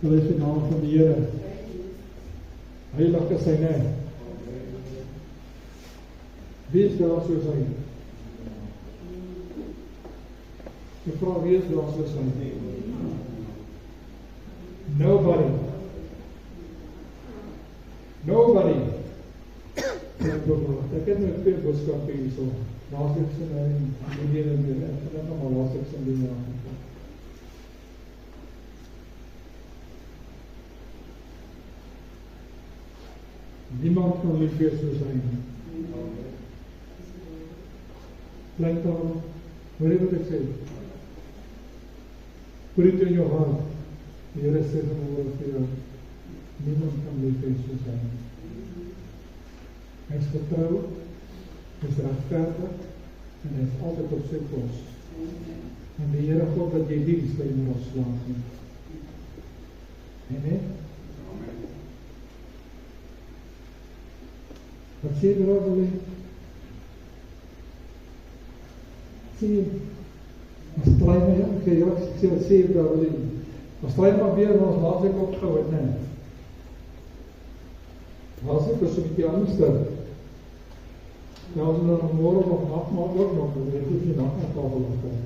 Hulle is die naam van die Here. Heilig is sy naam. Wie is daar soos hy? Ek vra, wie is daar soos hy? Nobody. Nobody. Ek het nou 2 boodskappe hierso. Laasweek sin en die hele ding. Ek het nog maar laasweek sin die naam. Niemand kan lief wees soos hy nie. Blyk daarom, hoor jy wat ek sê? Hoor dit in jou hart. Die Here sê van my woord vir jou, niemand kan lief wees soos hy nie. Hy is getrou, hy is regverdig, en hy is altyd op sy pos. En die Here God wat jy dien, sal jy nie afslaag nie. Amen? Wat sê jy daar wil? Sê jy, as try my, ek sê wat sê jy daar wil? As try maar weer, ons laat ek opgehou het, nee. Als ek is so bykie anders daar. Ja, as ons dan morgen of nachtmaal ook nog, dan weet ek die nachtmaal nog kan.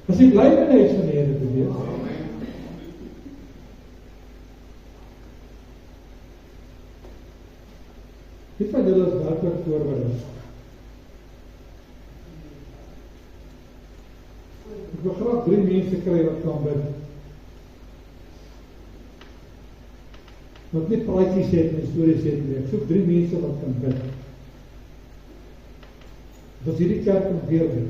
As jy bly in die huis van die Here te wees, wie van julle is werklik voorbereid? Ek wil graag 3 mense kry wat kan bid. Wat nie praatjies het en stories het nie. Ek soek 3 mense wat kan bid. Wat hierdie kerk kan weer bid.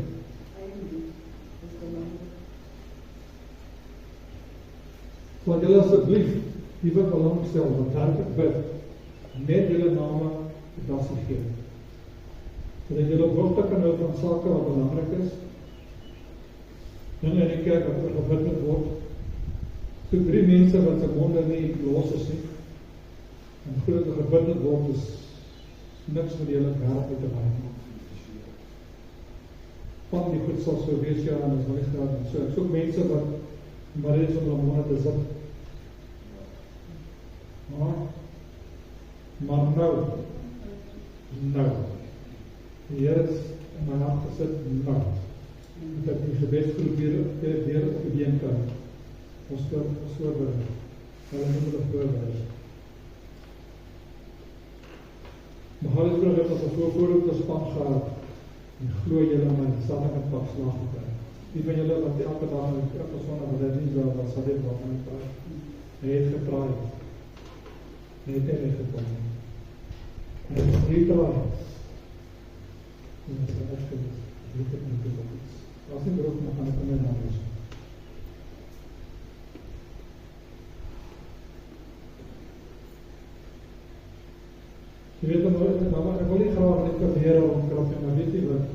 Want julle asseblief, die wat belangstel, wat werklik bid, met julle name dassie gee. Sodat julle op hoogte kan hou van sake wat belangrik is. Dinge in die kerk wat gebid word. Soek 3 mense wat se monde nie los is nie. En groot gebid word is niks met die hele wêreld te maak. Van die goed sal so wees, ja, en is nooit graag. So ek soek mense wat maar is om hulle monde te sit. Maar nou. Die Here is in my hart gesit, nou. Dat die gebedsgroep weer opgedeen kan. Ons voorbereid. Hulle moet hulle voorbereid. Maar hulle vroeg het as 'n voorbeeld gespan gehad. En glo julle my, sal ek 'n pak slaag kry. Die van julle wat elke dag in die persoon wat dit nie so was, sal dit wat my praat. Hy het gepraat. Hy het gekom. En het is nie traai. En het is echt geweest. Weet het nie toe wat is. As nie beroep, dan gaan ek in my naam wees. Jy weet, ek wil nie graag net kabere omkrap, maar weet jy wat?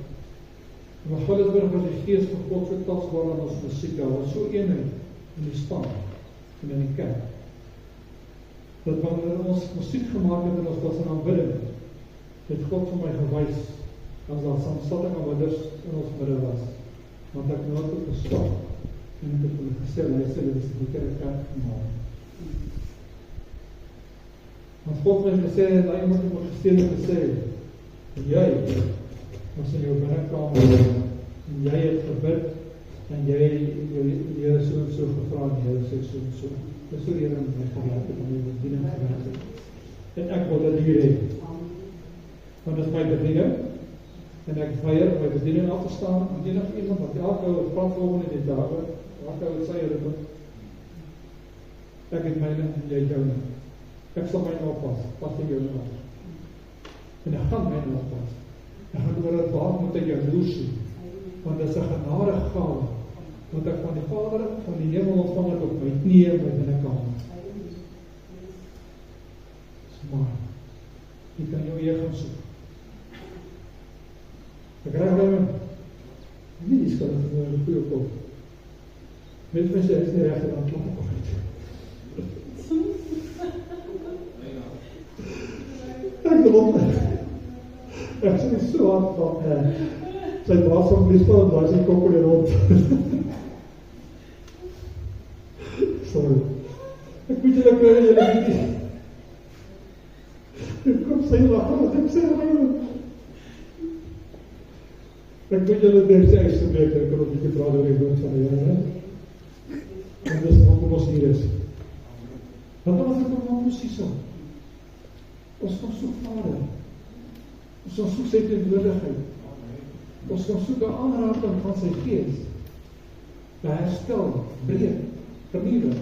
Maar Gillisburg was die geest van God so tasbaar aan ons muziek, daar was so eenheid in die span en in die kerk. Dat wanneer ons muziek gemaakt het en ons was in aanbidding, het God vir my gewys, as daar samsatting aanbidders in ons midden was. Want ek nou het gestap, en ek het vir my gesê, luister, dit is die kerk gemaakt. Want God het gesê, en hy moet my gesteed en gesê, en jy was in jou binnenkamer, en jy het gebid, en jy die Here so en so gevra, en die Here sê so en so. Dis so die Here met my gewerk het, en my bediening gewerk het. En ek wil dit hier hê. Want dit is my bediening, en ek weier my bediening af te staan, en enig iemand wat elke ou het pad volgende die dagen, elke ou het sy ritme. Ek het myne, en jy jou nie. Ek sal myne oppas, pas in jou nie. En ek gaan myne oppas. Ek gaan oor het waar moet ek jou loes sien, want dit is 'n genade gawe, want ek van die Vader, van die hemel ontvang het op my knieë in my binnekamer. Maar, jy kan jou eer gaan soek. Ek krijg my, nie die skuld van my goeie kop. Weet my sê, is nie recht, dan klop ek op uit. Ek geloof nie. Ek sê so hard van, sy draas van Liesveld, en daar is die kop in die rond. môre. Ek moet julle kry, julle weet nie. Kom sê laat, ek sê laat. Ek moet julle dit sê asseblief, ek kan ook nie praat oor die woord van die Here nie. En dis hoekom ons hier is. Want ons het ook presies so. Ons kom soek Vader. Ons kom soek sy teenwoordigheid. Ons kom soek 'n aanraking van sy Gees. Te herstel, breek, vernuwe.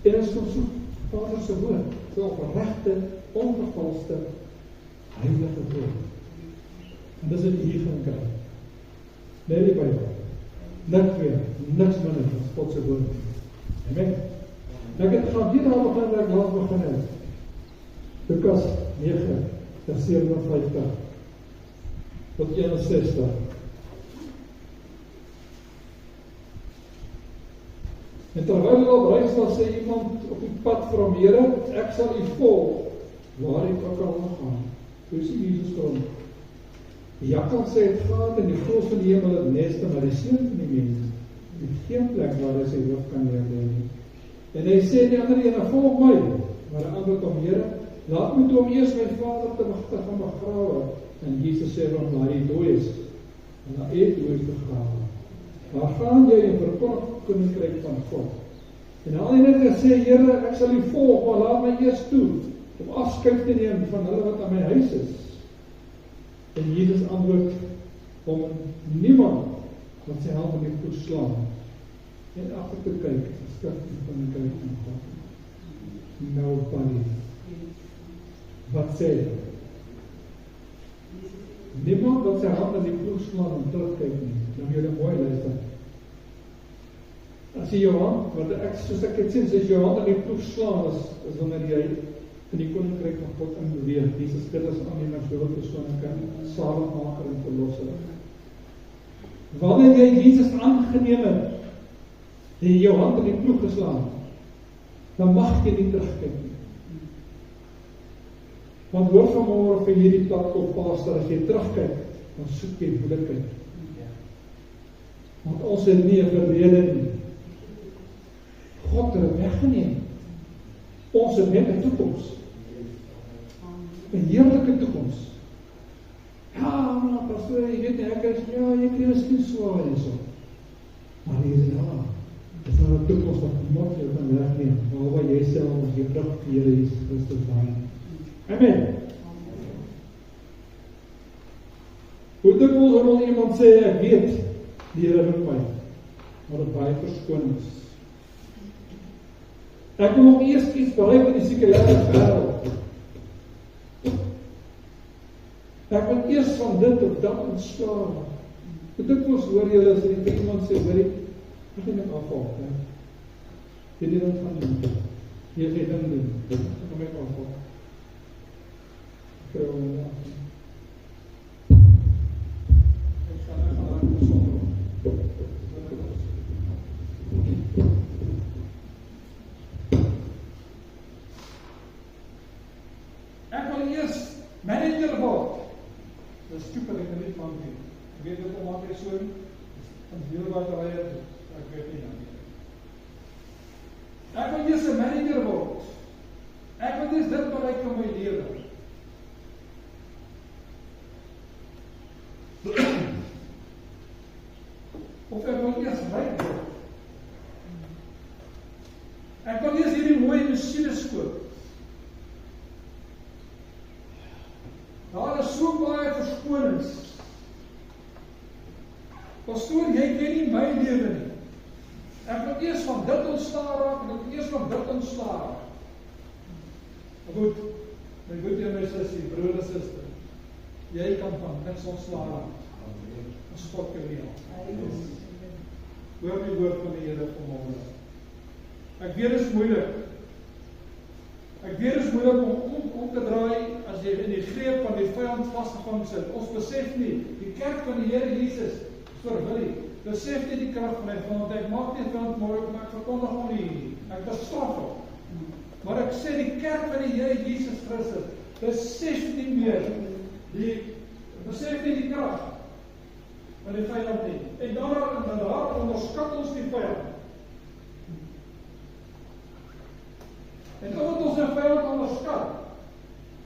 En ons kom soek Vader se woord, so opregte, onvervalste, heilige woord. En dis wat jy hier gaan kry. Nee, die Bybel. Niks meer, niks minder as God se woord. Amen. Nou ek het gaan hier daar begin, waar ek laat begin het. Lukas 9, vers 57 tot 61. En terwyl hulle op reis was, sê iemand op die pad vir hom, Here, ek sal u volg, waar ek ook al gaan. Toe sê Jesus kom. Die jakkal sê het gaat en die voëls van die hemel het neste, maar die seun van die mens het geen plek waar hy sy hoof kan neerlê nie. En hy sê die ander ene, volg my, maar die ander kom, Here, laat my toe om eers my vader te gaan begrawe. En Jesus sê hom, laat hy dooies, en laat hy dooies begrawe. Waar gaan jy en verkondig koninkryk van God? En al die net sê, Here, ek sal u volg, maar laat my eers toe, om afskeid te neem van hulle wat aan my huis is. En Jesus antwoord om niemand wat sy hand op die voet slaan en agter te kyk, stik die koninkryk van God. Nobody. Wat sê hy? Niemand wat sy hand op die voet slaan en terugkyk nie. Dan moet jy mooi luister. As jy jou hand, want soos ek het sê, as jou hand op die voet slaan, is wanneer jy in die koninkryk van God inbeweeg. Jesus Christus aanneem as jou persoonlike saligmaker en verlosser. Wanneer jy Jesus aangeneem het, en jou hand in die ploeg geslaan, dan mag jy nie terugkyk nie. Want hoor vanmôre vir hierdie pad op Paasdag, as jy terugkyk, dan soek jy moeilikheid. Want ons het nie 'n verlede nie. God het dit weggeneem. Ons het net 'n toekoms. 'n heerlike toekoms. Ja, maar pastoor, jy weet nie, ek is, ja, jy kry miskien swaar en so. Maar hier is is nou 'n toekoms wat niemand jou kan wegneem, behalwe jy self as jy terug die Here Jesus Christus draai. Amen. Hoe dikwels hoor iemand sê, ek weet, die Here roep my, maar dit baie verskonings. Ek wil nog eers iets bereik in die sekulêre wêreld. Ek wil eers van dit of dat ontslae. Hoe dikwels hoor julle as jy vir iemand sê, hoor ek gaan net afval. Jy doen dit van doen. Jy sê dan doen. Ek gaan net afval. Ek kry hom nie af. Ek gaan net sonder. Ek wil eers manager word. Dis stupid, ek kan nie van doen. Ek weet dit om maak hy so, van heel wat rye, ek weet nie dan nie. Ek wil eers 'n manager word. Ek wil eers dit bereik in my lewe. Of ek wil eers ryk word. Ek wil eers hierdie mooi masjiene koop. Daar is so baie verskonings. Pastoor, jy ken nie my lewe nie. Ek moet eers van dit ontslae raak, en ek moet eers van dit ontslae raak. Maar goed, my broer en my sussie, broer en suster, jy kan van niks ontslae raak. As God kan nie help. Hoor die woord van die Here vanmôre. Ek weet dit is moeilik. Ek weet dit is moeilik om te draai as jy in die greep van die vyand vasgevang sit. Ons besef nie, die kerk van die Here Jesus, verwillig, besef nie die krag van hy vyand. Ek maak nie vyand môre, maar ek verkondig hom nie. Ek bestraf hom. Maar ek sê die kerk van die Here Jesus Christus, besef nie meer, besef nie die krag van die vyand nie. En daar onderskat ons die vyand. En omdat ons 'n vyand onderskat,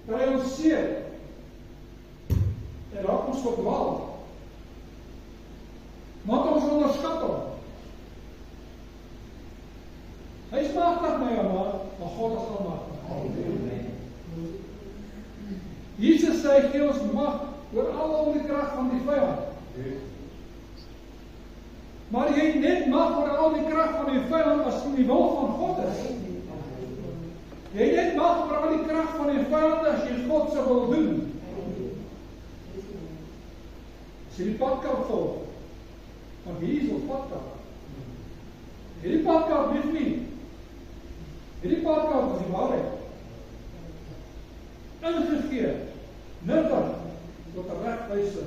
kry ons seer. En raak ons verdwaal. Want ons onderskat hom. Hy is magtig, my maar God is almagtig. Jesus sê, hy gee ons mag oor al die krag van die vyand. Maar jy het net mag oor al die krag van die vyand as in die wil van God is. Jy het net mag oor al die krag van die vyand as jy God se wil doen. As jy die padkaart volg, want hier is ons padkaart. Hierdie padkaart weet nie. Hierdie padkaart is die waarheid. Ingegee, nuttig, tot 'n regwyse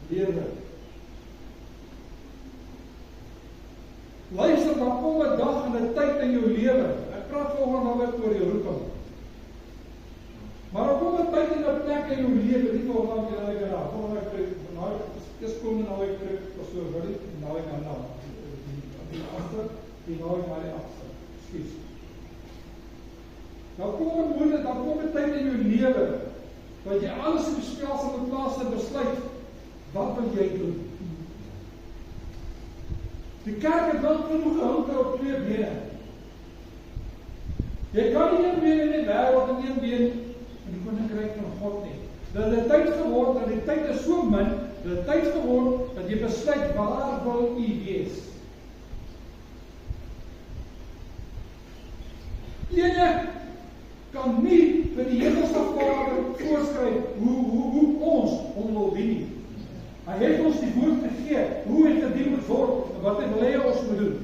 lewe. Luister, daar kom 'n dag en 'n tyd in jou lewe. Ek praat volgende naweek oor jou roeping. Maar daar kom 'n tyd en 'n plek in jou lewe, nie volgende naweek daar. Volgende naweek, dis komende naweek terug, pastoor Willie, die naweek daarna. Die agter, die naweek na die agter. Ekskuus. Daar kom 'n tyd in jou lewe, wat jy alles op die spel sal moet plaas en besluit, wat wil jy doen? Die kerk het wel genoeg gehanker op 2 bene. Jy kan nie 1 been in die wêreld en 1 been in die koninkryk van God nie. Dat die tyd geword, dat die tyd is so min, dat die tyd geword, dat jy besluit, waar wil u wees? Ene kan nie vir die hemelse Vader voorskryf hoe ons hom wil dien nie. Hy het ons die woord gegee, hoe hy gedien moet word, en wat hy wil hê ons moet doen.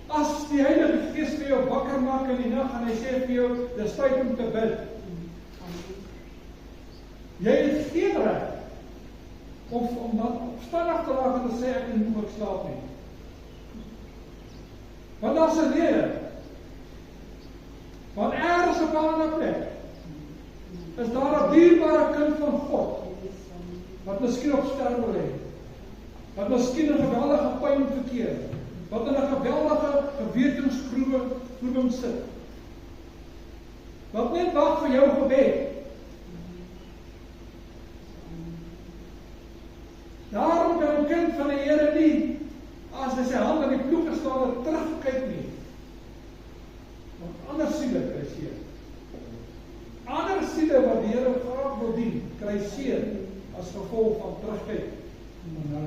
As die Heilige Gees vir jou wakker maak in die nag, en hy sê vir jou, dis tyd om te bid. Jy het geen reg, om dan opstandig te raak en te sê, ek het nie slaap nie. Want daar is 'n rede. Want ergens op 'n ander plek is daar 'n dierbare kind van God wat miskien op sterwe lê, wat miskien in geweldige pyn verkeer, wat in 'n geweldige gewetensgroewing sit, wat net wag vir jou gebed. Daarom kan 'n kind van die Here nie, as hy sy hand aan die ploeg gestaan het, terugkyk nie. Want ander siele kry seer. Ander siele wat die Here graag wil dien, kry seer as gevolg van terugkyk en na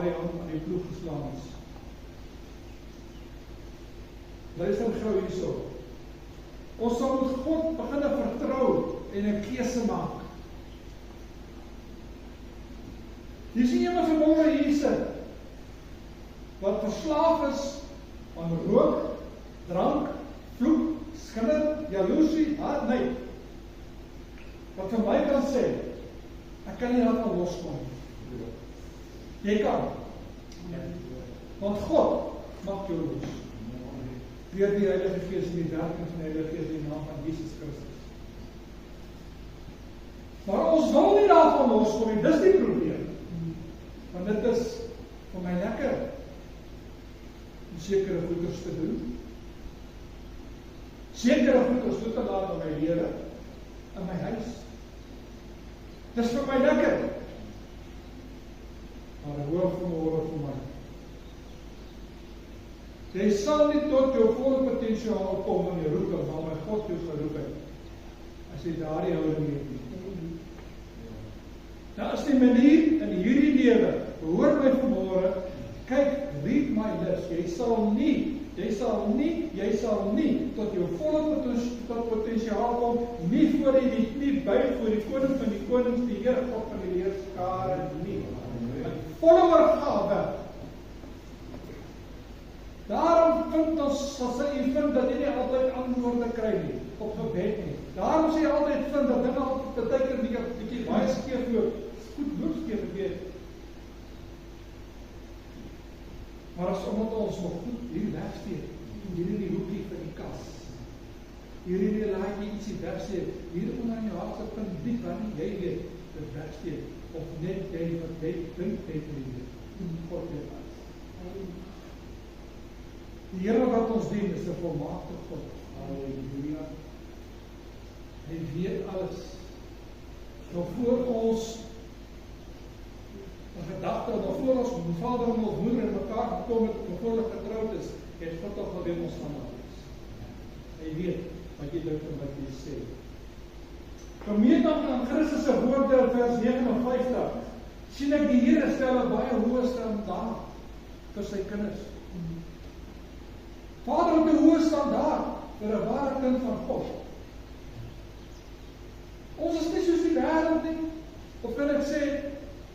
die hand aan die ploeg geslaan is. Luister gou hierso. Ons sal met God begin vertrou en 'n keuse maak. Jy sien iemand vanmôre hier sit, wat verslaaf is aan rook, drank, vloek, skinder, jaloesie, haatheid. Wat vir my kan sê, ek kan nie daarvan loskom nie. Jy kan. Want God maak jou los. Deur die Heilige Gees en die werking van die Heilige Gees in die naam van Jesus Christus. Maar ons wil nie daarvan loskom nie, dis die probleem. Want dit is vir my lekker om sekere goeders te doen. Sekere goeders toe te laat in my lewe, in my huis. Dis vir my lekker. Maar ek hoor vanmôre vir my. Jy sal nie tot jou volle potensiaal kom in die roeping waarmee God jou geroep het, as jy daardie houding het nie. Nou is die manier in hierdie lewe, hoor my vanmôre, kyk, read my lips, jy sal nie tot jou volle potensiaal kom, nie voor jy die knie buig voor die koning van die konings, die Here God van die heerskare nie. Volle oorgawe. Daarom sal jy vind dat jy nie altyd antwoorde kry nie, op gebed nie. Daarom sal jy altyd vind dat dinge altyd beteken bietjie baie skeef loop, goed loopskeef gebed. Maar as omdat ons nog goed hier wegsteek, hier in die hoekie van die kas, hier in die laaitjie ietsie wegsteek, hier onder in jou hart punt diep waar nie jy weet, dit wegsteek, of net jy wat jy dink het nie weet, God weet alles. Die Here wat ons dien is 'n volmaakte God. Halleluja. Hy weet alles. Nog voor ons 'n gedagte, nog voor ons vader en ons moeder in mekaar gekom het, nog voor hulle getroud is, het God al geweet ons gaan is. Hy weet wat jy dink en wat jy sê. Gemeet aan Christus se woorde in vers 59, sien ek die Here stel 'n baie hoë standaard vir sy kinders. Vader het 'n hoë standaard vir 'n ware kind van God. Ons is nie soos die wêreld nie, of kan ek sê,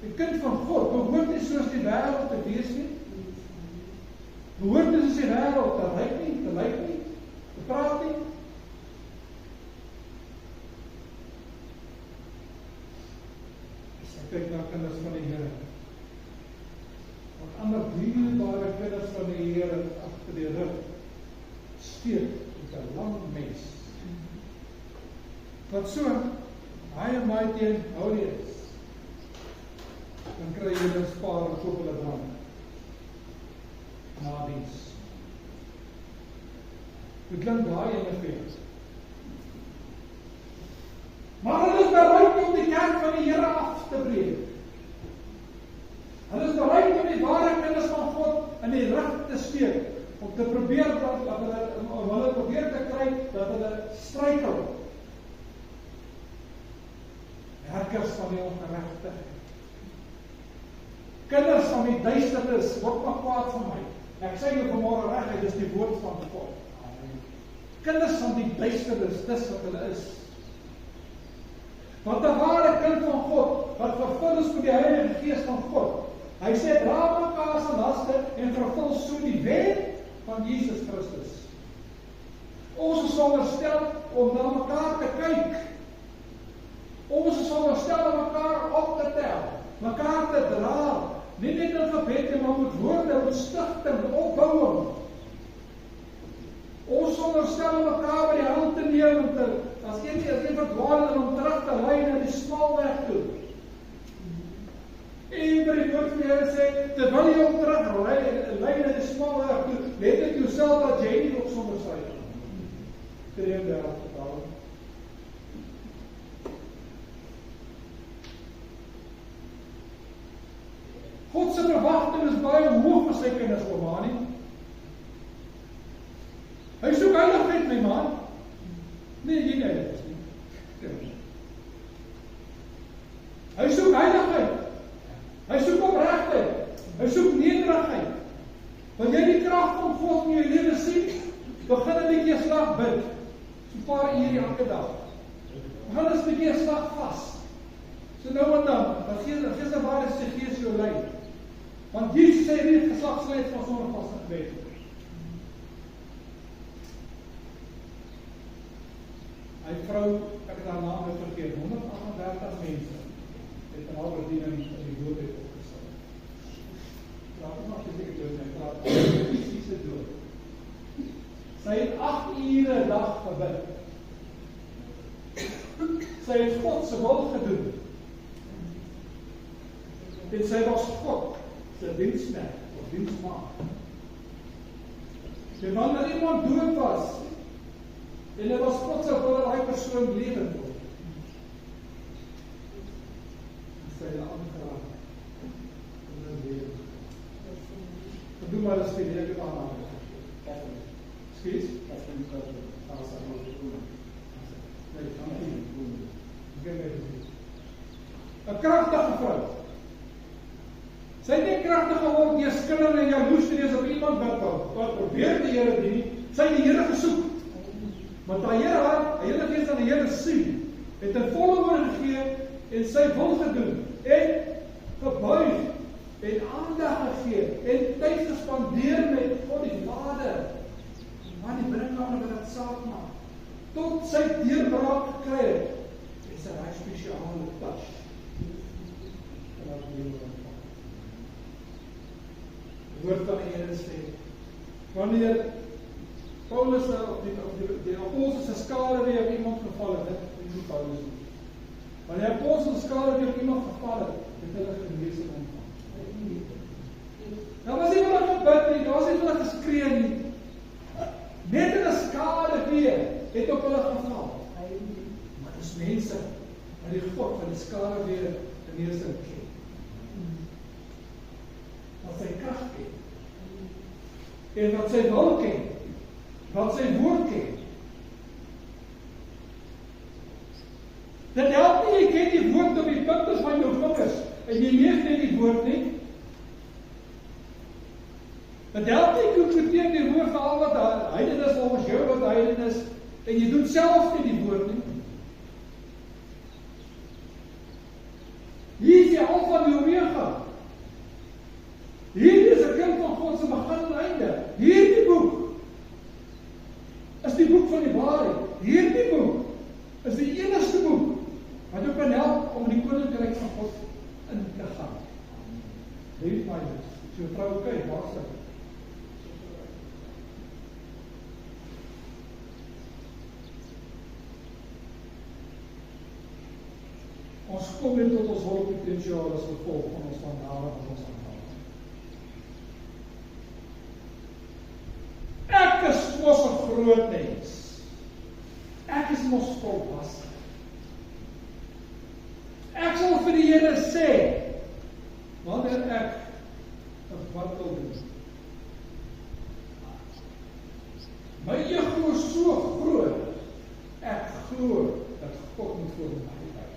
die kind van God behoort nie soos die wêreld te wees nie. Behoort nie soos die wêreld te lyk nie, te praat nie. As ek kyk na kinders van die Here, wat ander dierbare kinders van die Here agter die rug steek met 'n lang mes. Wat so baie my teenhoudig is, dan kry jy 'n spaar en koop hulle drank. Na diens. Dit klink baie eenvoudig. Maar hulle is bereid om die kerk van die Here af te breek. Hulle is bereid om die ware kinders van God in die rug te steek, om te probeer dat hulle probeer te kry dat hulle struikel. Herkers van die ongeregtigheid. Kinders van die duisternis, word maar kwaad van my. Ek sê jou vanmôre reg, dit is die woord van God. Kinders van die duisternis, dis wat hulle is. Want 'n ware kind van God, wat vervul is met die Heilige Gees van God, hy sê, dra mekaar se laste en vervul so die wet van Jesus Christus. Ons is veronderstel om na mekaar te kyk. Ons is veronderstel om mekaar op te tel, mekaar te dra, nie net in gebed, maar met woorde, met stigting, opbouing. Ons is veronderstel om mekaar by die hand te neem, as een verdwaal en om terug te lei na die smalweg toe. En by die woord van die Here sê, terwyl jy om terug lei na die smalweg toe, let ek jouself dat jy nie op sonder sy. 33 vertaling. God se verwagting is baie hoog vir sy kinders, Romani. Hy soek heiligheid, my man. Nee, jy nie. Hy soek heiligheid. Hy soek opregtheid. Hy soek nederigheid. Want jy die krag van God in jou lewe sien, begin 'n bietjie 'n slag bid. So 'n paar ure elke dag. Begin 'n bietjie 'n slag vas. So nou en dan gee se waar is die Gees jou lei. Want Jesus sê nie geslagsleid van sonder vaste gebed. Hy vrou, ek het haar naam vergeet, 138 mense het 'n halwe bediening in die dood het opgestel. Praat maar seker dood, hy praat presies dood. Sy het 8 ure 'n dag gebid. Sy het God se wil gedoen. En sy was God se diensknegt of diensmaagd. En wanneer iemand dood was, en dit was God se wil dat daai persoon lewend word. Sy het aangeraak. Wat doen maar as jy dit aanraak? Skies? Dat is nie goed. As jy dit doen. Nee, kan nie doen. Ek 'n kragtige vrou. Sy het nie kragtig geword deur skinder en jaloers te wees op iemand wat probeer die Here dien. Sy het die Here gesoek. Want haar Heilige Gees aan die Here sien, het 'n volle oorgegee en sy wil gedoen en gebuig en aandag gegee en tyd gespandeer met God die Vader. Maar die binnekamer wat dit saak maak, tot sy deurbraak gekry het, is 'n baie spesiale touch. Die woord van die Here sê, wanneer Paulus of die apostel se skade weer op iemand geval het, nie Paulus nie. Wanneer die apostel se skade weer op iemand geval het hulle genesing ontvang. Daar was nie wat gebid nie, daar was nie wat geskree nie. net in 'n skade weer, het op hulle geval. Maar dis mense, en die God van die skade weer in die sin ken. Wat sy krag ken. En wat sy wil ken. Wat sy woord ken. Dit help nie, jy ken die woord op die punte van jou vingers, en jy leef net die woord nie. Dit help nie, jy beteken die woord vir al wat heiden is, volgens jou wat heiden is, en jy doen self nie die woord nie. Hier is die Alfa en die Omega. Hier is 'n kind van God se begin en einde. Hierdie boek is die boek van die waarheid. Hierdie boek is die enigste boek wat jou kan help om die koninkryk van God in te gaan. Leef my dit. So vrou kyk, waar sit? Ons kom net tot ons volle potensiaal as gevolg van ons vandaag en ons aanhaal. Ek is mos 'n groot mens. Ek is mos volwasse. Ek sal vir die Here sê, wanneer ek 'n wat wil doen. My ego is so groot, ek glo dat God moet voor my buig.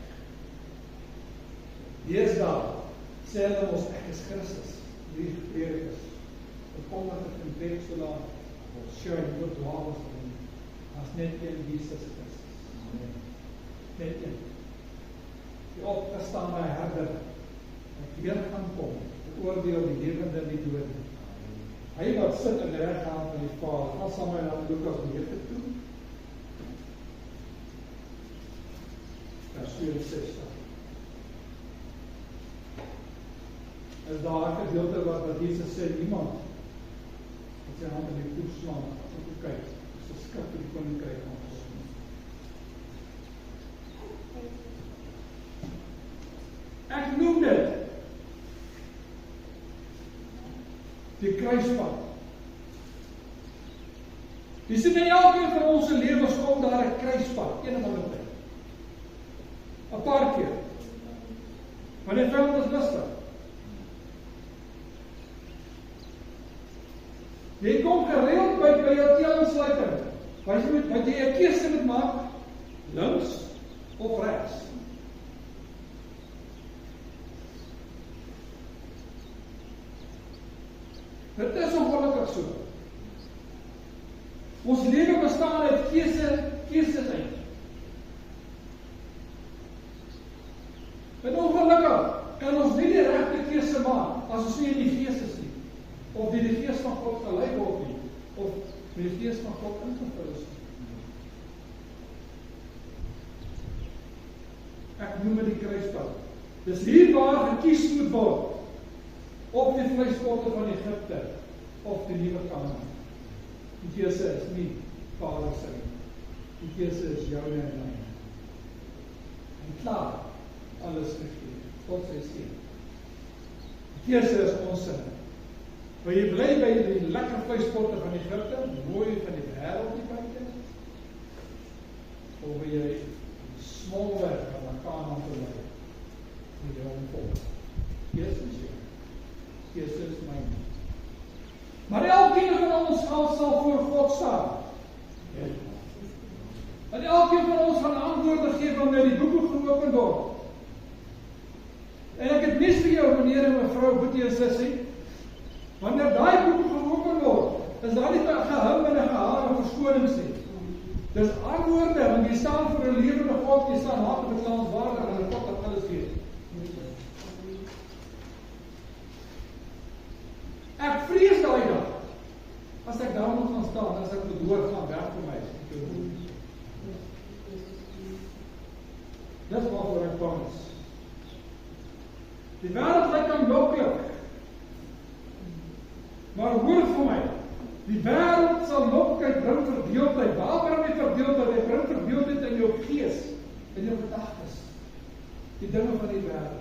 Deesdae sê hulle ons, ek is Christus, die gepredik is. Verkondig het in plek so laat, of sure, jy moet dwaal van, as net een Jesus Christus. Amen. Net een. Die opgestane herder, wat weer gaan kom, oordeel die lewende en die dode. Hy wat sit in die regterhand van die Vader, gaan saam met aan Lukas 9 toe. Vers 64. Is daar 'n gedeelte wat Jesus sê, niemand wat sy hand in die voet slaan, as ek kyk, is 'n skip vir die koninkryk van God. Ek noem dit die kruispad. Jy sien, in elkeen van ons lewens kom daar 'n kruispad, een of ander tyd. 'n Paar keer. Maar die veld is lustig. Jy kom gereeld by jou teelsluiting, wat jy 'n keuse moet maak, links of regs. Dit is ongelukkig so. Ons lewe bestaan uit keuses uit. En ongelukkig kan ons nie die regte keuse maak as ons nie in die Gees is nie, of die Gees van God gelei word nie, of die Gees van God ingevul is nie. Ek noem dit die kruispad. Dis hier waar gekies moet word. Op die vleispotte van Egipte, of die nuwe Kanaan. Die keuse is nie Vader se nie. Die keuse is joune en myne. En klaar, alles gegee, tot sy seën. Die keuse is ons sin. Wil jy bly by die lekker vleispotte van Egipte, mooi van die wêreld die buite? Of wil jy smal weg van Kanaan toe bly? Met jou volk. Keuse is jou. Keuse is myne. Maar elkeen van ons sal voor God staan. En elkeen van ons gaan antwoorde gee wanneer die boeke geopen word. En ek het nes vir jou, meneer en mevrou, boetie en sussie, wanneer daai boeke geopen word, is daar nie gehim en gehaal of verskonings nie. Dis antwoorde, want jy staan voor 'n lewende God, jy staan hard en beklaanswaardig en 'n God wat alles gee. Ek vrees daai dag, as ek daar moet gaan staan, as ek moet doodgaan, werk vir my. Dis waarvoor ek bang is. Die wêreld lyk aanloklik, maar hoor vir my, die wêreld sal loklikheid bring verdeeldheid. Waar bring hy verdeeldheid? Hy bring verdeeldheid in jou gees, in jou gedagtes, die dinge van die wêreld.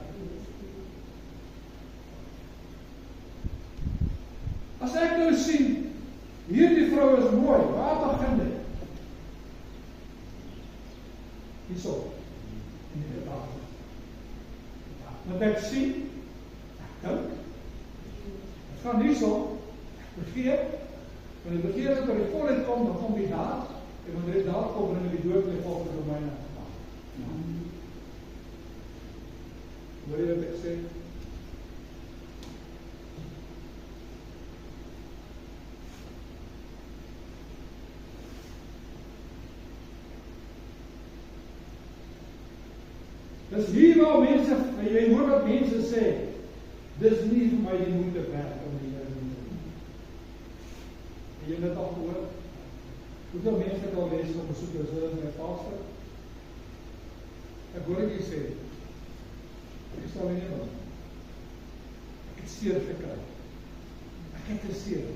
As ek nou sien, hierdie vrou is mooi, waar het Want ek sien, ek dink, het gaan nie so, vergeet, wanneer die vergeet dat er die volheid kom, dan kom die daad, en wanneer die daad kom, bring die dood die volgende Romeine. Hoor jy wat ek sê? Dis hier waar mense, jy hoor wat mense sê, dis nie vir my die moeite werd om die Here te doen. En jy het al gehoor, hoeveel mense het al mense op besoek, is hulle my pastor? Ek hoor ek jy sê, ek sal nie doen. Ek het seer gekry. Ek het geseer.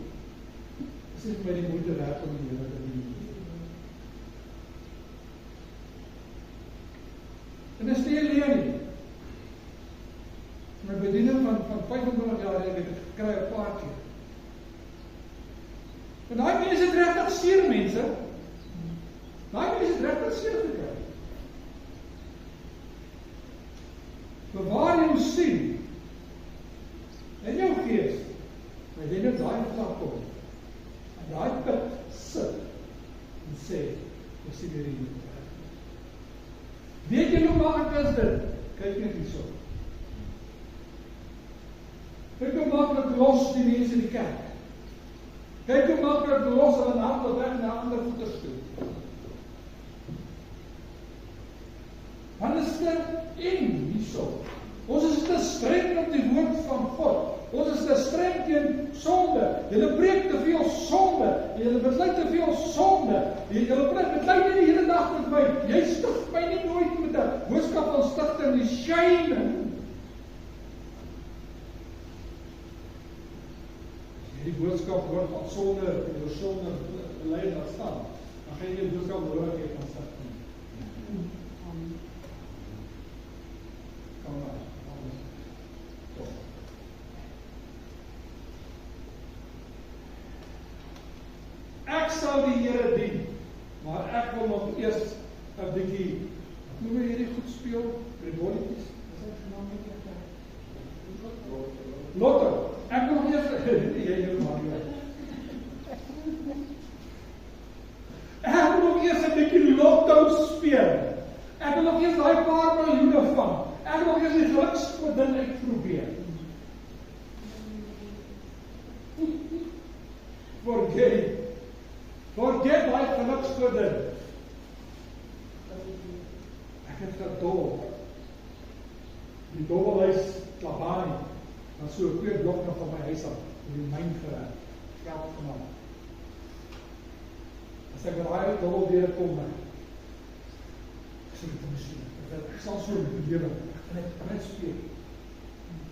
Dis nie vir my die moeite werd om die Here te doen. En dis nie alleen nie. My bediening van 25 jaar het ek gekry 'n paar keer. En daai mense het regtig seer, mense. Daai mense het regtig seer gekry. Bewaar jou siel en jou gees. Maar jy net daai plek kom. En daai put sit en sê, ek sien hierdie nie. Weet jy hoe maklik is dit? Kyk net hierso. Kyk hoe maklik los die mense in die kerk. Kyk hoe maklik los hulle hande weg na ander voeters toe. Want is dit eng hierso. Ons is te streng op die woord van God. Ons is te streng teen sonde. Julle preek te veel sonde. Julle beklei te veel sonde. Julle beklei nie die hele dag met my. Jy stig my nie nooit met 'n boodskap van stigting en shaming. As jy die boodskap hoor van sonde en oor sonde bely en laat staan, dan gaan jy die boodskap nodig hê van stigting. Kom maar. Ek sal die Here dien, maar ek wil nog eers 'n bietjie, hoe wil hierdie goed speel? Rebolities? Is dit genoem nie? Lotto. Ek wil nog eers, jy maak nie. Ek wil nog eers 'n bietjie lotto speel. Ek wil nog eers daai paar miljoene vang. Ek wil nog eers die geluksgodin uitprobeer. Forget daai geluksgodin. Ek het gedol. Die dobbelhuis Klabani, dan so 'n 2 blok nog van my huis af, in die myn gewerk, geld gemaak. As ek daai dobbel weer kom, ek sê dit miskien, ek sal so met die lewe, ek gaan net speel.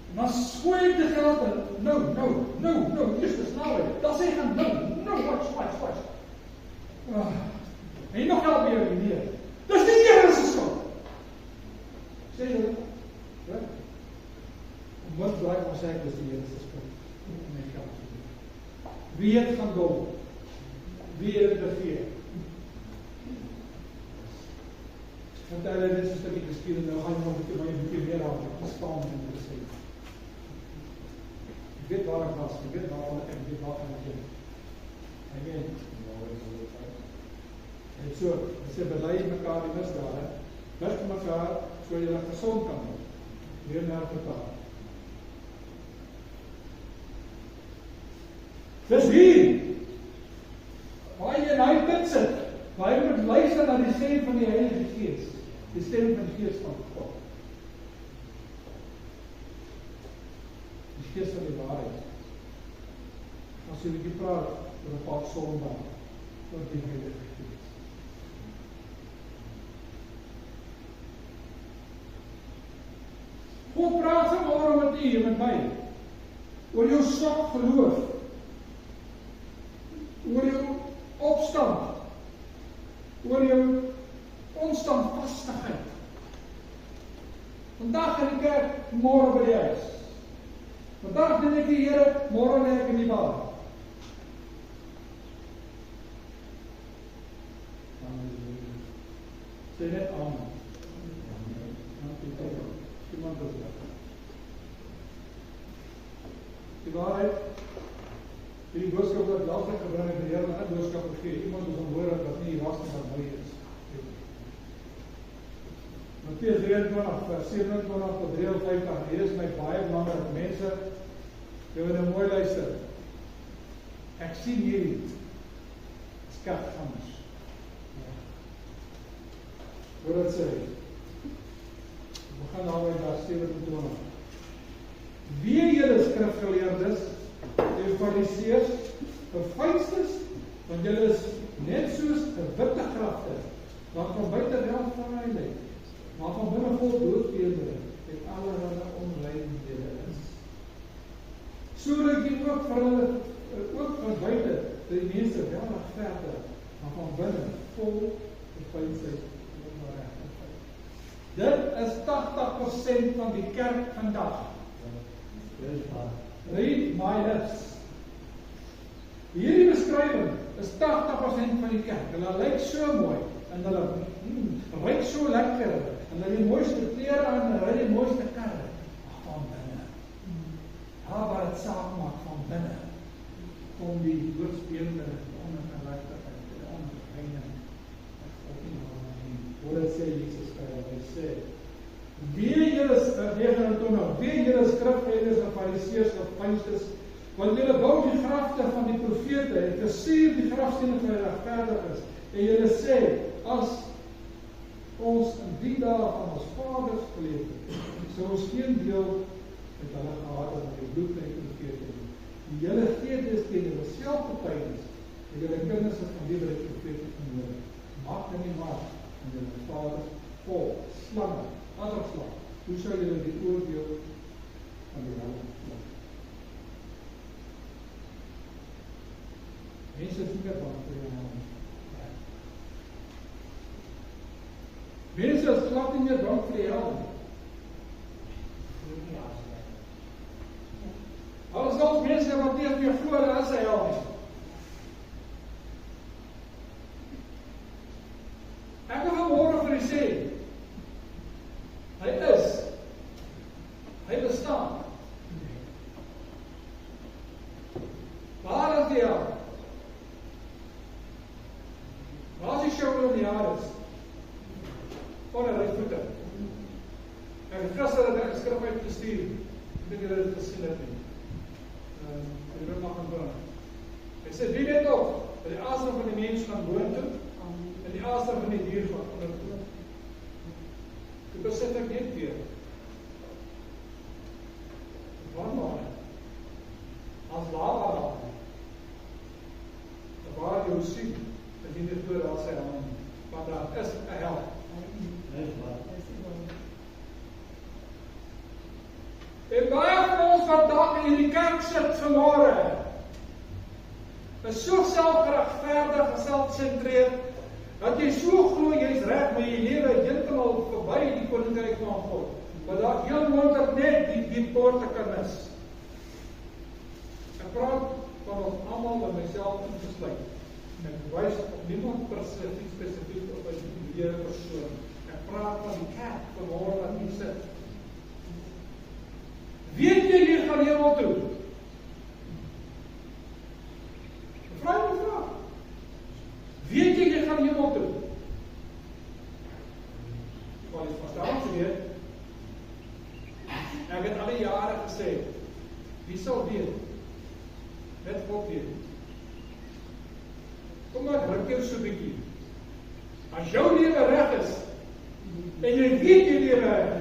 En dan skooi ek die geld in, no, eers is nou, dan sê ek gaan, no, watch. En nog geld by jou nie. Dis nie die Here se skuld. Sê jy dit? Ja? En wat draai ons sê, dis die Here se skuld. My geld. Wie het gaan dol? Wie het begeer? Want hulle dit is 'n stukkie geskiedenis, nou gaan jy nog 'n bietjie meer aan verstaan en sê. Ek weet waar ek was, ek weet waar ek weet waar ek is. Amen. En so, as jy belei mekaar die misdade, bid mekaar, so jy gesond kan word. Weer na mekaar. Dis hier, waar jy in die put sit, waar jy moet luister na die stem van die Heilige Gees, die stem van die Gees van God. Die Gees van die waarheid. As jy 'n bietjie praat oor 'n paar sondae, oor die Heilige Gees. God praat vanmôre met u en met my oor jou swak geloof, oor jou opstand, oor jou onstandvastigheid. Vandag in die kerk, môre by die huis. Vandag dien ek die Here, môre lê ek in die bad. Sê net amen. Iemand is daar. die waarheid, die boodskap wat later gebring het, die Here 'n boodskap gegee, iemand is onhoor wat nie was nie, wat my is. Matteus 23, vers 27 tot 53, hier is my baie belangrijk, mense, jy moet nou mooi luister, ek sien hierdie, skat anders. Wat het sê? We gaan nou by vers 27. Wee julle skrifgeleerdes, en fariseërs, verfynsters, want julle is net soos 'n witte grafte, wat van buite wel fraai lyk, maar van binne vol doodbeelde en allerlei onreinhede is. Sodat jy ook vir hulle, ook van buite, die mense wel regverdig, maar van binne vol verfynsheid en onregverdigheid. Dit is 80% van die kerk vandag. Read my lips. Hierdie beskrywing is 80% van die kerk. Hulle lyk so mooi, en hulle ruik so lekker, en hulle die mooiste klere aan, en hulle die mooiste karre, maar van binne. Daar waar het saak maak van binne, kom die doodspelende, ongeregtigheid, die onreining, op die naam. Hoor het sê Jesus skryf, hy sê, wee julle skrifgeleerdes en fariseërs en fynsters, want julle bou die grafte van die profete, en versier die grafstene van die regverdiges, en julle sê, as ons in die dae van ons vaders geleef het, sou ons geen deel met hulle gehad het, met die bloed van die profete. Die julle gee dus teen julle selfbetuigenis, en julle kinders het van die wat die profete vermoor. Maak in die maat, en julle vaders vol, slange, ander slag. Hoe sou julle die oordeel van die wêreld slag? Mense is nie meer bang vir die naam. Mense is glad nie meer bang vir die hel. Alles ons mense wat nie meer glo dat is hy hel nie. Ek wil vanmôre vir u sê, hy is, hy bestaan. Waar is die hel? Waar is die sjouwer in die jare? Onder die voete. En gister het ek 'n skrif uitgestuur, ek dink julle het dit gesien het nie. Die wil mag gaan bring. Hy sê, wie weet ook, dat die asem van die mens gaan boontoe, en die asem van die dier gaan ondertoe. Toe besef ek net weer, wanneer, as lava daar, waar jy sien, dat jy dit door al sy hand, want daar is 'n hel. En baie van ons wat daar in die kerk sit vanmôre, is so selfgeregverdig en selfsentreerd, dat jy so glo jy's reg, maar jy lewe heeltemal verby die koninkryk van God, maar daar heel moontlik net die poorte kan mis. Ek praat van ons almal en myself ingesluit. Ek wys op niemand spesifiek op 'n individuele persoon. Ek praat van die kerk vanmôre wat hier sit. Weet jy gaan hemel toe? Vra my vraag. Weet jy gaan hemel toe? Wat is verstaan jy weet? Ek het al die jare gesê, wie sal weet? Net God weet. Kom maar, druk jou so 'n bietjie. As jou lewe reg is, en jy weet jy lewe reg,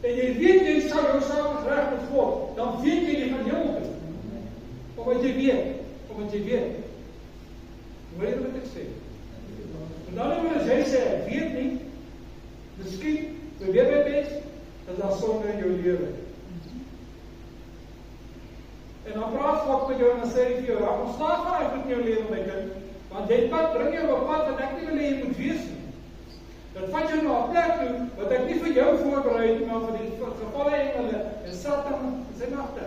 en jy weet jy sal jou saak reg met God, dan weet jy gaan hemel toe. Omdat jy weet. Hoor jy wat ek sê? En dan as jy sê, ek weet nie, miskien, jy weet my bes, is daar sonde in jou lewe. En dan praat God met jou en dan sê hy vir jou, raak ontslaag van uit in jou lewe, my kind, want jy bring jou op pad wat ek nie wil hê jy moet wees nie. Dat vat jou na 'n plek toe, wat ek nie vir jou voorberei het, maar vir die gevalle engele en Satan en sy magte.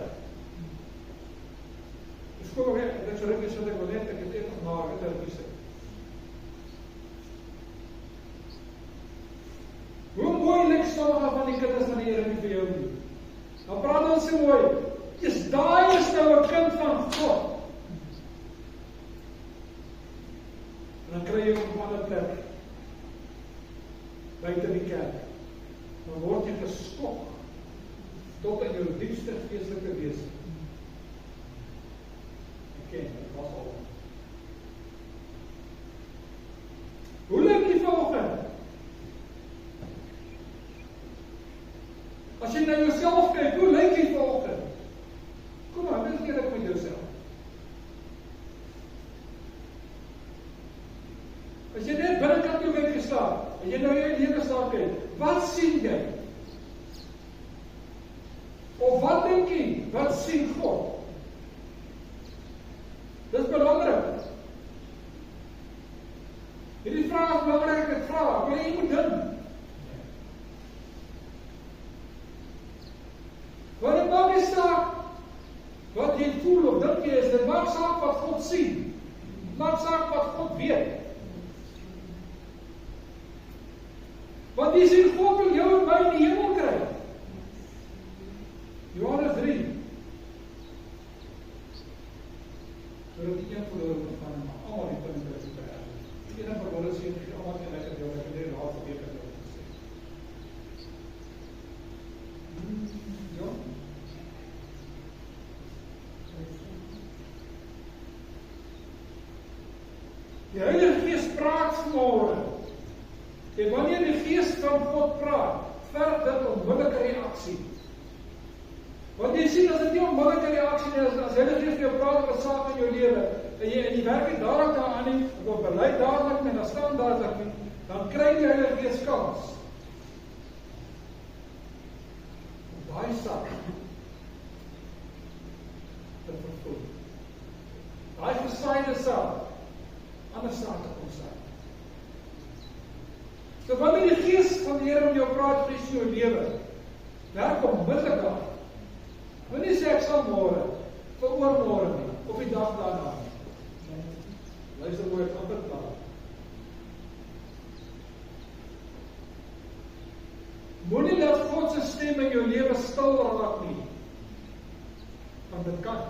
Dus kom ek, ek so rukkie sit ek wil net, ek het enig maar, ek het hier sit. Hoe mooi lyk sommige van die kinders van die Here nie vir jou nie. Dan praat ons so mooi, is daai skok tot in jou diepste geestelike wese. Ken, dit was al. Hoe lyk jy vanoggend? As jy na jouself kyk, hoe lyk jy vanoggend? Kom maar, wees eerlik met jouself. As jy net binnekant jou bed gestaan, as jy nou jou lewe staan kyk, wat sien jy? Of wat dink jy? Wat sien God? Dis belangrik. Hierdie vraag is belangrik, ek vraag, wil jy moet dink? Want dit maak nie saak wat jy voel of dink jy is, dit maak saak wat God sien. Dit maak saak wat God weet. Want die sien God wil jou en my in die hemel kry. Johannes 3. Sodat die een verloor moet gaan, maar allemaal die punten is die berg. Die ene verloor sê, die allemaal die lekker deel, ek het die raad verweer het ook gesê. Ja? Die Heilige Gees praat vanmorgen. En wanneer die Gees van God praat, verg dit onmiddellike reaksie. Want jy sien, as dit nie onmiddellike reaksie is, as Heilige Gees vir jou praat oor 'n saak in jou lewe, en jy werk nie dadelik daaraan nie, of beleid dadelik nie, dan staan dadelik nie, dan kry die Heilige Gees kans. Om daai saak te vervul. Daai gesaaide saak, ander saak te ontstaan. So wanneer die Gees van die Here met jou praat vir jou lewe, werk onmiddellik daar. Wanneer sê ek sal môre, vir oormôre nie, of die dag daarna nie. Luister hoe ek amper praat. Moenie dat God se stem in jou lewe stil raak nie. Want dit kan.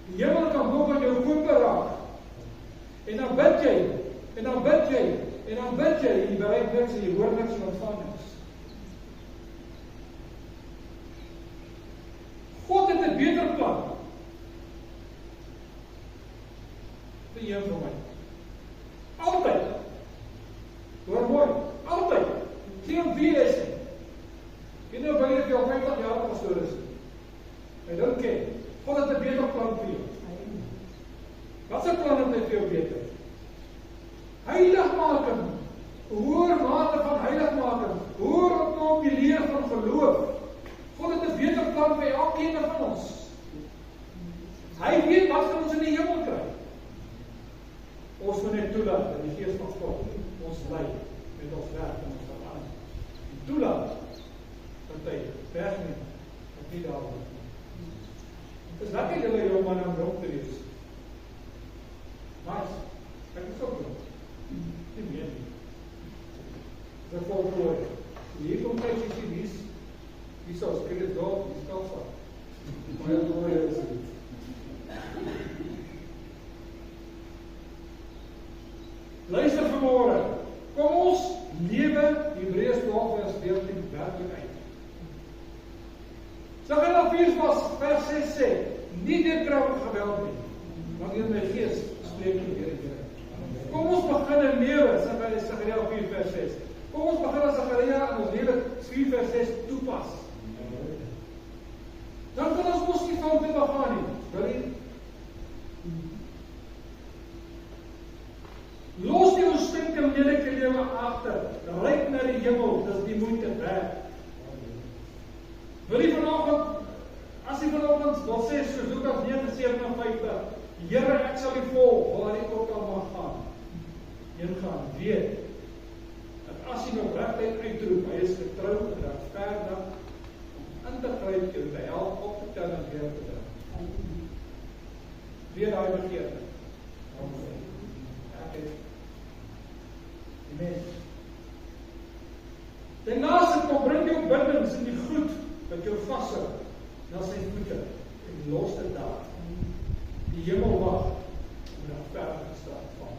Die hemel kan bo aan jou voete raak. En dan bid jy, en dan bid jy, en dan bid jy, en jy bereik niks, en jy hoor niks, en ontvang niks. God het 'n beter plan vir jou en vir my. Altyd. Hoor mooi, altyd. Geen wie is nie. Jy nou baie vir jou 50 jaar pastoor is. I don't care. God het 'n beter plan vir jou. Wat se plan het hy vir jou beter? Heiligmaking. Hoër mate van heiligmaking. Hoër op die leer van geloof. God het 'n beter plan vir elkeen van ons. Hy weet wat ons in die hemel kry. Ons moet net toelaat dat die Gees van God ons lei met ons werk en ons verandering. En toelaat dat hy wegneem wat nie daar word. Het is lekker julle jou man en vrou te wees. Nice. Ek is ook blij. Nie meer nie. Dit is volglooi. Hier kom kyk jy sien wies. Wie sal skrik het daar, die skalsa. Maar jy mooi is dit. Luister vanmôre. Kom ons lewe Hebreërs 12 vers 14 werklik uit. Galasiërs vers 6 sê, nie deur krag of geweld nie, maar deur my Gees spreek die Here. Kom ons begin in lewe, Sagaria 4 vers 6. Kom ons begin as Sagaria in ons lewe 4 vers 6 toepas. Dan kan ons mos nie foute begaan nie. Wil jy? Los die onstinkende lelike lewe agter. Ryk na die hemel, dis die moeite werd. Wil jy vanoggend, as jy vanoggend wil sê, soos Lukas 9:57, Here, ek sal U volg, waar jy ook al mag gaan. Ingaan, weet, dat as jy nou regtig uitroep, hy is getrou en regverdig, om in te gryp en te help op te tel en weer te dra. Weer daai begeerte. Amen. Ten laaste kom bring jou bindings in die goed wat jou vashou na sy voete en los dit daar. Die hemel wag om regverdig te staan van.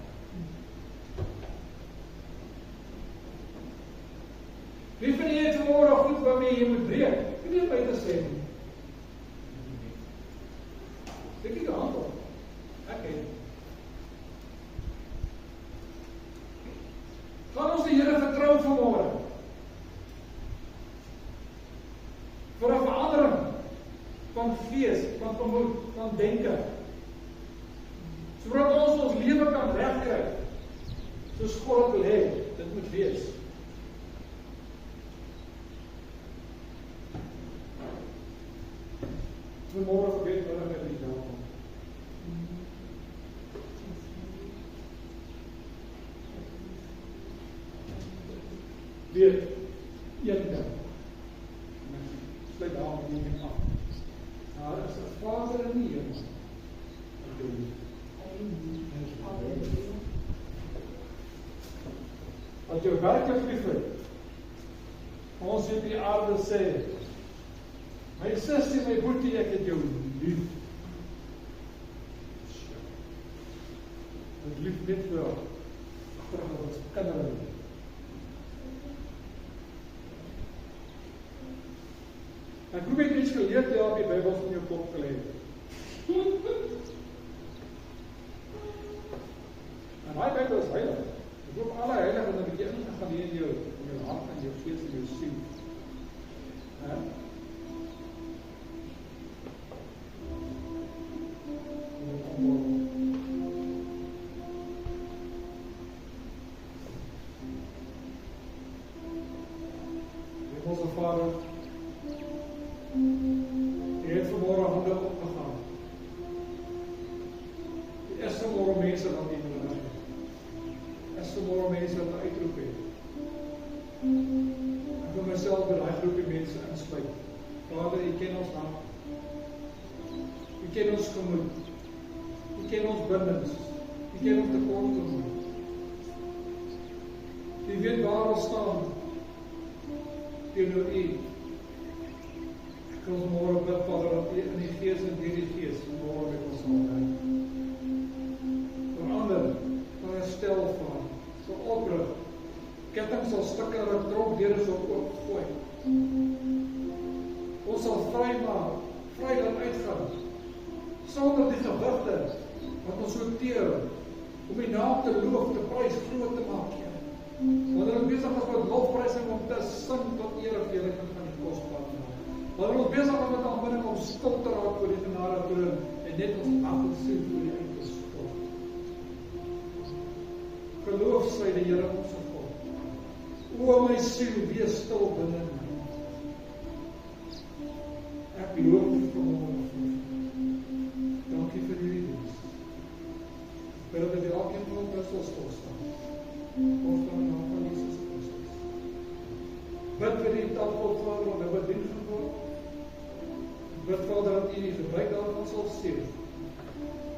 Wie van julle het vanmôre goed waarmee jy moet breek? Kan nie my te sê nie. Steek jy die hand op? Ek het. Gaan ons die Here vertrou vanmôre? Vir 'n verandering van gees, van vermoed, van denke. Sodat ons lewe kan regkry. Soos God wil hê, dit moet wees. Vanmôre gebed nodig het die dag. Weet, een ding. Sluit daar met die af. Daar is 'n Vader in die hemel. Wat jou werklik lief het, ons op die aarde sê, my sussie, my boetie, ek het jou lief. Ek lief net vir jou, agter ons kinders. Ek hoop jy het iets geleerd daar op die Bybel in jou kop gelê. En daai Bybel is heilig. Ek hoop alle heiliges het 'n bietjie ingegaan in jou hart en jou gees en jou siel. Hè? Hemelse Vader, jy het vanmôre hande opgegaan. Die is vanmôre mense wat nie nodig het. Is vanmôre mense wat uitroep het. Ek wil myself by daai groepie mense insluit. Vader, U ken ons hart. U ken ons gemoed. U ken ons bindings. U ken ons tekortkominge. U weet waar ons staan teenoor U. Ek wil môre bid, Vader, dat U in die Gees en deur die Gees môre met ons sal werk. Verander, sal herstel, Vader, sal oprig. Ketting sal stukke en tronk deure sal oopgooi. Ons sal vry maak, vry laat uitgaan, sonder die gewigte wat ons so teer, om U naam te loof, te prys, groot te maak, Here. Wanneer ons besig is met lofprysing om te sing tot eer of heerlikheid van die kosbaar naam. Wanneer ons besig is met aanbidding om stil te raak voor die genade troon en net ons hart te sien voor die einde skop. Geloof sy die Here ons God. O my siel, wees stil binne my. Ek loof U vanmôre. Dankie vir hierdie diens. Bid dat U elkeen van ons sal stil staan. Ons van die naam van Jesus Christus. Bid vir die tafel, Vader, want dit bedien geword. Bid, Vader, dat U die gebruik daarvan sal sien.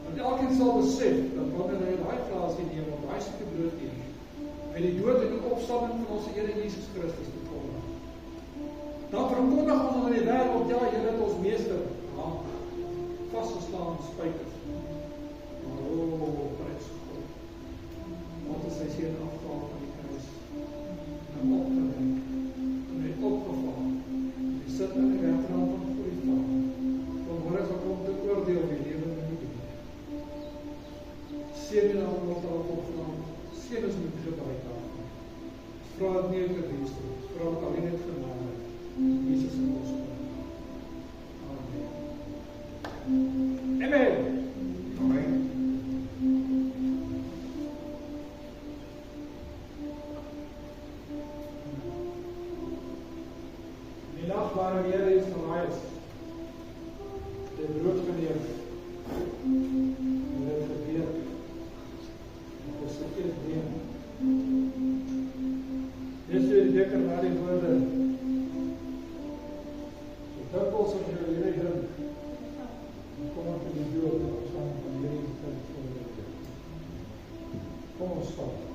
Want elkeen sal besef, dat wanneer hy daai glasie neem, om daai stukkie brood eet, hy die dood en die opstanding van ons Here Jesus Christus te kom. Dan verkondig ons aan die wêreld, ja, Here het ons meester vasgeslaan spykers. Maar prys God. Want as hy seën afgehaal van die kruis, en opgewek, en hy opgevaar, hy sit in die regterhand van God die Vader, vanmôre sal kom te oordeel die lewe en die dood. Seën die naam wat al opgedaan, seën ons met gebruik daarvan. Vra dit nie uit verdienste, vra dit alleen uit genade. Jesus in ons naam. Amen. Amen. Amen. Die nacht waren weer eens van huis. De brood geneem. En het gebeerd. Het is verkeerd neem. Dis die dikker na die woorde. Dikwels as jy hierdie drink, kom ons in die dood, ons gaan van hierdie tyd voor. Kom ons stap.